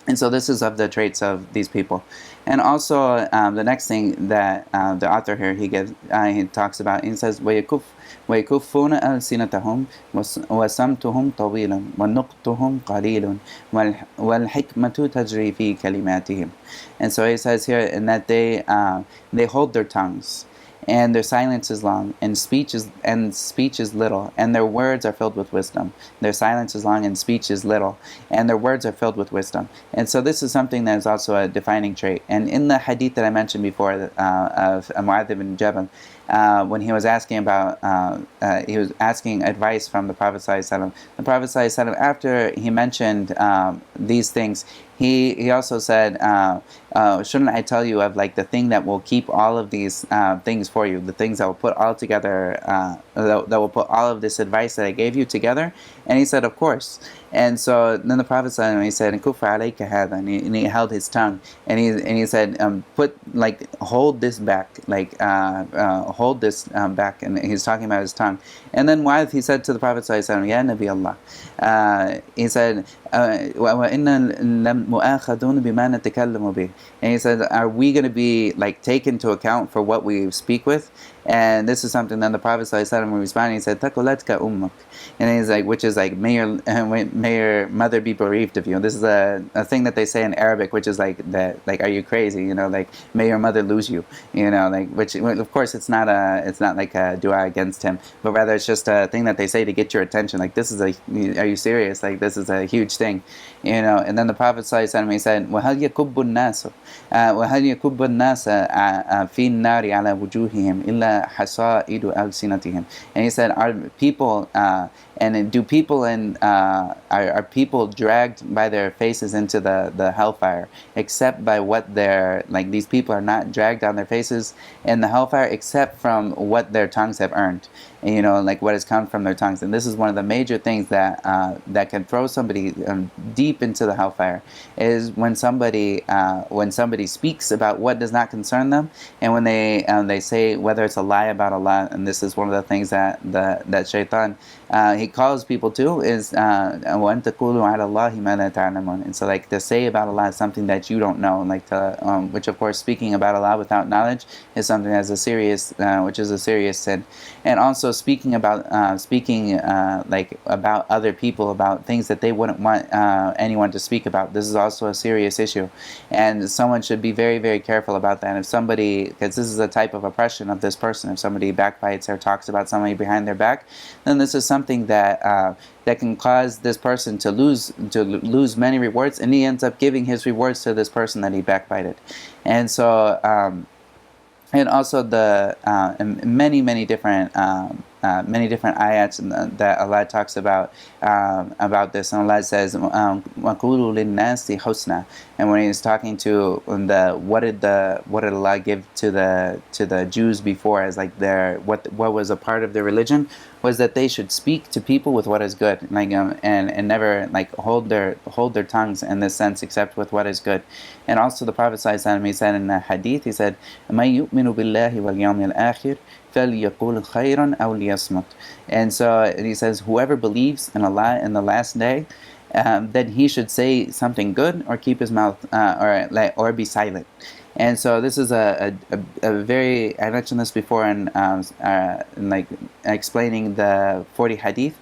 And so this is of the traits of these people. And also the next thing that the author here he talks about, he says, وَيَكُفُّونَ أَلْسِنَتَهُمْ وَسَمْتُهُمْ طَوِيلٌ وَنُقْتُهُمْ قَلِيلٌ وَالْحِكْمَةُ تَجْرِي فِي كَلِمَاتِهِمْ. And so he says here, in that they hold their tongues, and their silence is long, and speech is little, and their words are filled with wisdom. Their silence is long, and speech is little, and their words are filled with wisdom. And so this is something that is also a defining trait. And in the hadith that I mentioned before of Mu'adh ibn Jabal, when he was asking advice from the Prophet ﷺ, the Prophet ﷺ, after he mentioned these things, he also said, shouldn't I tell you of like the thing that will keep all of these things for you, the things that will put all together, that will put all of this advice that I gave you together? And he said, of course. And so then the Prophet ﷺ, he said, "Kuffa alayka hadha," and he held his tongue, and he said, hold this back, hold this back, and he's talking about his tongue. And then he said to the Prophet ﷺ, "Ya Nabi Allah," he said, وَإِنَّا لَمُؤَاخَذُونَ بِمَا نَتَكَلَّمُ بِهِ. And he said, are we going to be like taken into account for what we speak with? And this is something that the Prophet ﷺ responded. He said, "Taqulatka ummuk," and he's like, which is like, may your mother be bereaved of you. This is a thing that they say in Arabic, which is like that, like, are you crazy? Like, may your mother lose you. Like, which of course it's not like a dua against him, but rather it's just a thing that they say to get your attention. Like, are you serious? Like, this is a huge thing, And then the Prophet ﷺ, he said, وَهَلْ يَكُبُّ النَّاسُ فِي النَّارِ عَلَى وُجُوهِهِمْ إِلَّا حَصَائِدُ أَلْسِنَتِهِمْ. And he said, are people are people dragged by their faces into the hellfire, except by what these people are not dragged on their faces in the hellfire except from what their tongues have earned, like what has come from their tongues. And this is one of the major things that can throw somebody deep into the hellfire, is when somebody speaks about what does not concern them, and when they say, whether it's a lie about Allah. And this is one of the things that shaitan he calls people to, is وَأَن تَقُولُوا عَلَى اللَّهِ مَا لَا تَعْلَمُونَ. And so, like, to say about Allah is something that you don't know, like which of course, speaking about Allah without knowledge is something that's which is a serious sin. And also speaking about other people, about things that they wouldn't want anyone to speak about. This is also a serious issue, and someone should be very, very careful about that. If somebody, because this is a type of oppression of this person, if somebody backbites or talks about somebody behind their back, then this is something that can cause this person to lose many rewards, and he ends up giving his rewards to this person that he backbited. And so and also many different many different ayats that Allah talks about this, and Allah says, وَقُولُوا لِلنَّاسِ حُسْنًا. And when He's talking to what did Allah give to the Jews before as like what was a part of their religion, was that they should speak to people with what is good, like and never like hold their tongues in this sense except with what is good. And also the Prophet ﷺ, he said in a hadith, he said, مَن يُؤْمِنُ بِاللَّهِ وَالْيَوْمِ الْآخِرِ فَلْيَقُولْ خَيْرًا أَوْ لِيَصْمُتْ. And so he says, whoever believes in Allah and the last day, then he should say something good or keep his mouth or be silent. And so this is a very, I mentioned this before in like explaining the 40 hadith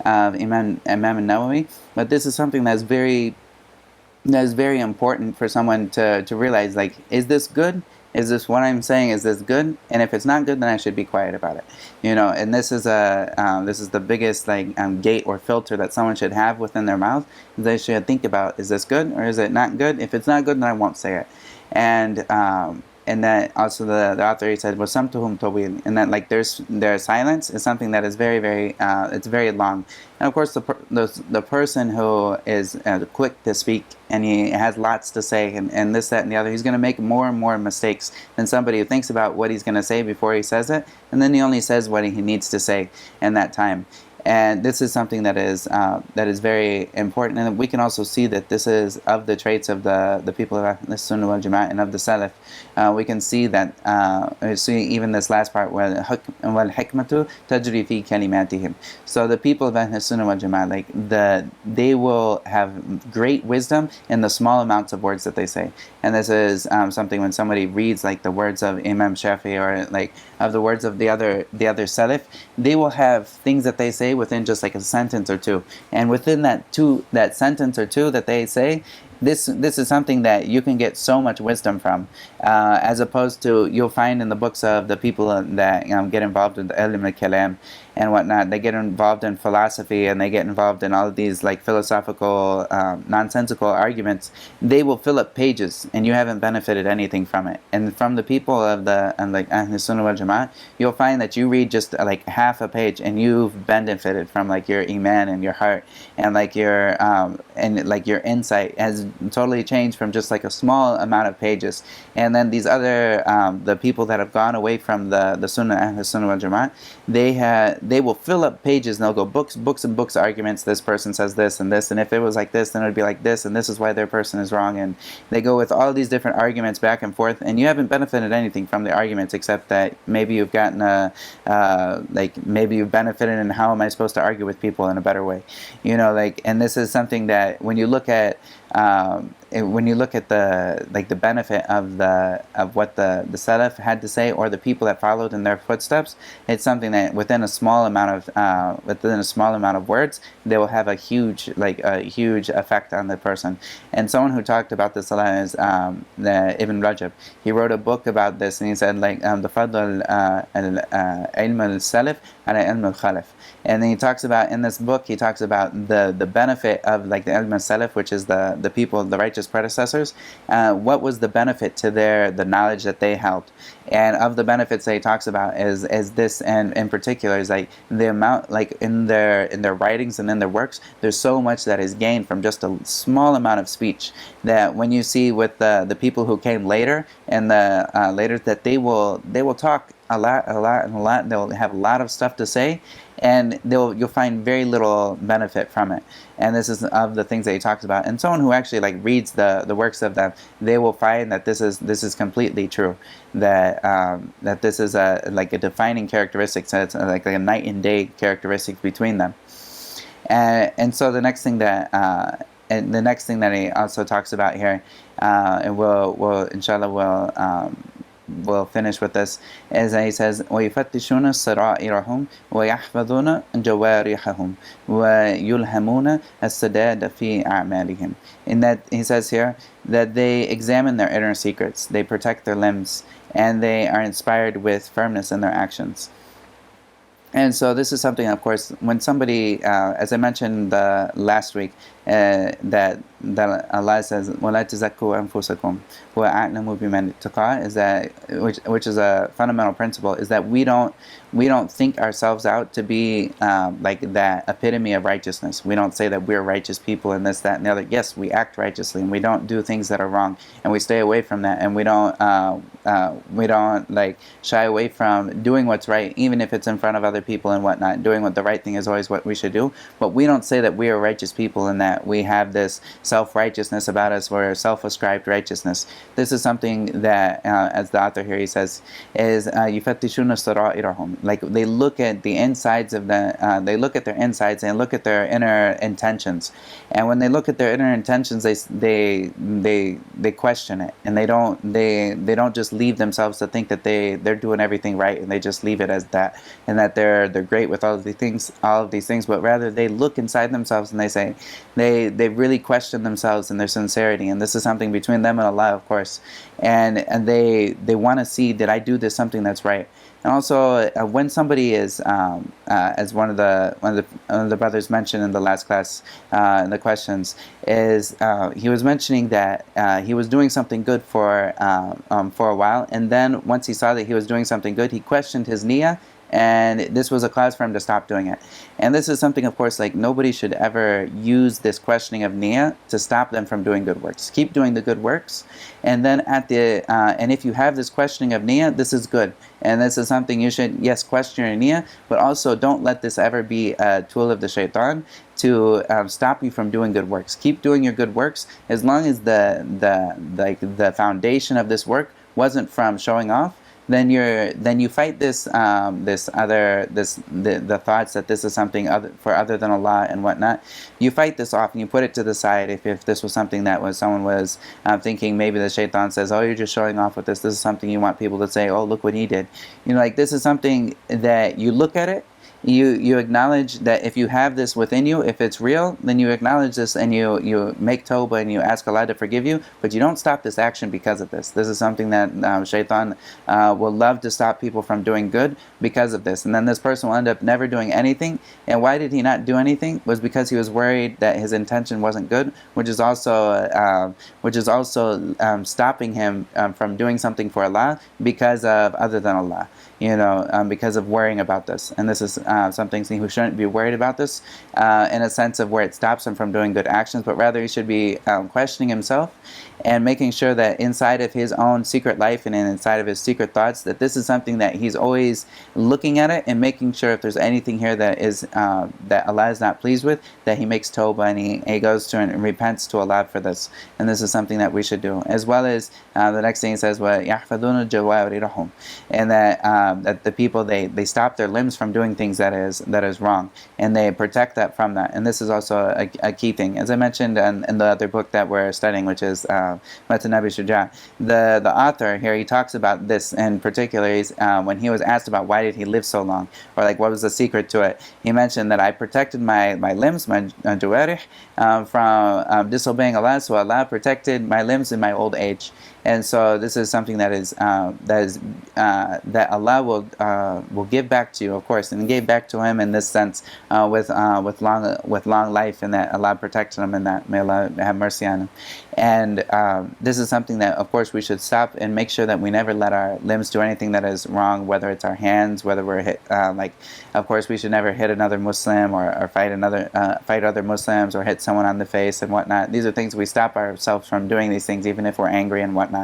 of Imam al-Nawawi, but this is something that is very important for someone to realize, like, is this good? Is this what I'm saying? Is this good? And if it's not good, then I should be quiet about it. And this is the biggest gate or filter that someone should have within their mouth. They should think about, is this good or is it not good? If it's not good, then I won't say it. And that also the author, he said, وَسَمْتُهُمْ طَوِيلٌ, and that like their silence is something that is very, very it's very long. And of course the person who is quick to speak and he has lots to say and this, that, and the other, he's going to make more and more mistakes than somebody who thinks about what he's going to say before he says it, and then he only says what he needs to say in that time. And this is something that is very important, and we can also see that this is of the traits of the people of al-Sunnah wal-jamaa'ah and of the Salaf. We can see that see even this last part where wal-hikmatu tajri fi kalimatihim. So the people of al-Sunnah wal-jamaa'ah, they will have great wisdom in the small amounts of words that they say. And this is something when somebody reads like the words of Imam Shafi or like of the words of the other Salaf, they will have things that they say within just like a sentence or two, and within that sentence or two that they say, this is something that you can get so much wisdom from, as opposed to you'll find in the books of the people that get involved in the ilm al-kalam and whatnot. They get involved in philosophy and they get involved in all of these like philosophical nonsensical arguments. They will fill up pages and you haven't benefited anything from it. And from the people of the like al-Sunnah wal-Jamaa'ah, you'll find that you read just like half a page and you've benefited from like your iman and your heart, and like your insight has totally changed from just like a small amount of pages. And then these other the people that have gone away from the Sunnah al-Sunnah wal-Jamaa'ah, they will fill up pages and they'll go books and books arguments. This person says this, and if it was like this, then it would be like this, and this is why their person is wrong. And they go with all these different arguments back and forth, and you haven't benefited anything from the arguments except that maybe you've gotten maybe you've benefited in how am I supposed to argue with people in a better way, and this is something that when you look at the benefit of what the Salaf had to say, or the people that followed in their footsteps, it's something that within a small amount of words, they will have a huge effect on the person. And someone who talked about this a lot is Ibn Rajab. He wrote a book about this, and he said the fadl al-ilm al-salaf ala ilm al-khalaf. And then he talks about, in this book, he talks about the benefit of like the ilm al-salaf, which is the people, the righteous predecessors. What was the benefit to the knowledge that they held? And of the benefits that he talks about is this, and in particular is like the amount, like in their writings and in their works, there's so much that is gained from just a small amount of speech, that when you see with the people who came later and later, that they will talk a lot, and they'll have a lot of stuff to say, and you'll find very little benefit from it. And this is of the things that he talks about. And someone who actually like reads the works of them, they will find that this is completely true. That this is a defining characteristic. So it's like a night and day characteristic between them. And so the next thing that he also talks about here, and we'll finish with this, is that he says, وَيُفَتِّشُونَ سَرَائِرَهُمْ وَيَحْفَظُونَ جَوَارِحَهُمْ وَيُلْهَمُونَ السَّدَادَ فِي أَعْمَالِهِمْ. In that, he says here, that they examine their inner secrets, they protect their limbs, and they are inspired with firmness in their actions. And so this is something, of course, when somebody, as I mentioned last week, that that Allah says, وَلَا تُزَكُّوا أَنفُسَكُمْ هُوَ أَعْلَمُ بِمَنِ اتَّقَى, is that which is a fundamental principle, is that we don't think ourselves out to be like that epitome of righteousness. We don't say that we're righteous people and this, that, and the other. Yes, we act righteously and we don't do things that are wrong, and we stay away from that, and we don't like shy away from doing what's right, even if it's in front of other people and whatnot. Doing what the right thing is always what we should do. But we don't say that we are righteous people and that we have this self-righteousness about us, or self-ascribed righteousness. This is something that, as the author here, he says, is يُفَتِّشُونَ سَرَائِرَهُم. Like they look at the insides of they look at their insides and look at their inner intentions. And when they look at their inner intentions, they question it, and they don't just leave themselves to think that they're doing everything right, and they just leave it as that, and that they're great with all of these things, but rather they look inside themselves and they say they really question themselves and their sincerity. And this is something between them and Allah, of course, and they want to see, did I do this something that's right? And also, when somebody is, as one of the brothers mentioned in the last class, in the questions, is he was mentioning that he was doing something good for a while, and then once he saw that he was doing something good, he questioned his niyyah, and this was a cause for him to stop doing it. And this is something, of course, like nobody should ever use this questioning of niyyah to stop them from doing good works. Keep doing the good works, and then and if you have this questioning of niyyah, this is good, and this is something you should, yes, question your niyyah, but also don't let this ever be a tool of the shaitan to stop you from doing good works. Keep doing your good works as long as the foundation of this work wasn't from showing off. Then you fight the thoughts that this is something other than Allah and whatnot. You fight this off and you put it to the side. If this was something that someone was thinking, maybe the shaitan says, oh, you're just showing off with this. This is something you want people to say, oh, look what he did. Like this is something that you look at it. You acknowledge that if you have this within you, if it's real, then you acknowledge this and you make tawbah and you ask Allah to forgive you, but you don't stop this action because of this. This is something that shaitan will love to stop people from doing good because of this. And then this person will end up never doing anything. And why did he not do anything? Was because he was worried that his intention wasn't good, which is also stopping him from doing something for Allah because of other than Allah. Because of worrying about this. And this is something who shouldn't be worried about this in a sense of where it stops him from doing good actions, but rather he should be questioning himself and making sure that inside of his own secret life and inside of his secret thoughts, that this is something that he's always looking at it and making sure if there's anything here that is that Allah is not pleased with, that he makes tawbah and he goes to and repents to Allah for this. And this is something that we should do. As well as the next thing it says, وَيَحْفَظُونَ جَوَارِرَهُم, and that the people, they stop their limbs from doing things that is wrong, and they protect that from that. And this is also a key thing, as I mentioned in the other book that we're studying, which is mutn Shuja. The author here, he talks about this in particular. When he was asked about why did he live so long, or like what was the secret to it, he mentioned that I protected my limbs, my jawarih, from disobeying Allah, so Allah protected my limbs in my old age. And so this is something that Allah will give back to you, of course, and gave back to him in this sense with long life, and that Allah protected him, and that may Allah have mercy on him. And this is something that, of course, we should stop and make sure that we never let our limbs do anything that is wrong, whether it's our hands, whether we're hit, of course, we should never hit another Muslim or fight other Muslims or hit someone on the face and whatnot. These are things we stop ourselves from doing these things, even if we're angry and whatnot.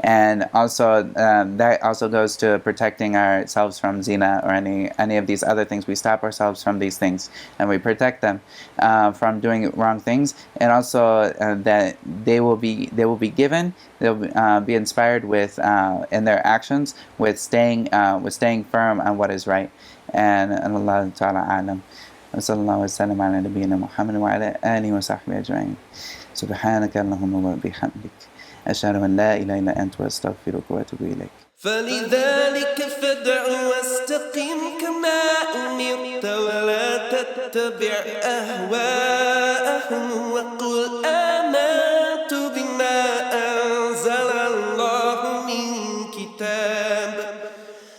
And also that also goes to protecting ourselves from zina or any of these other things. We stop ourselves from these things and we protect them from doing wrong things. And also that they will be given, they'll be inspired with in their actions with staying firm on what is right. And Allah Ta'ala a'lam. وصلى الله وسلم على نبينا محمد وعلى آله وصحبه أجمعين. سبحانك اللهم وبحمدك أشهد أن لا إله إلا أنت وأستغفرك وأتوب إليك. فلذلك فادع واستقم كما أمرت ولا تتبع أهواءهم وقل